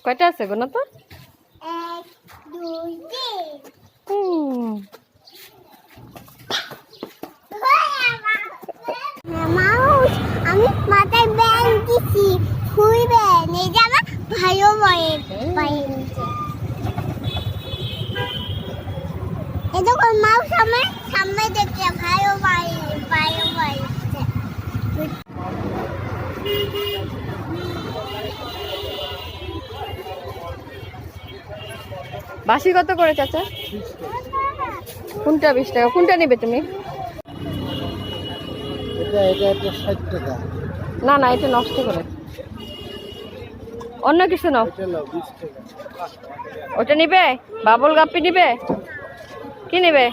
কয়টা আছে গো না তো? 1 2 3 মাউস আমি মাথায় ব্যাং দিছি খুইবেন এই যে আমার ভাইও বাইন এই দেখো মাউস আমার সামনে দেখে ভাইও বাইন বাসি কত করে চাচা? কোনটা 20 টাকা? কোনটা নিবে তুমি? এটা 60 টাকা। না না, এটা নষ্ট করে, অন্য কিছু নাও। এটা নাও 20 টাকা। ওটা নিবে? বাবুল গাপ্পি নিবে? কি নিবে?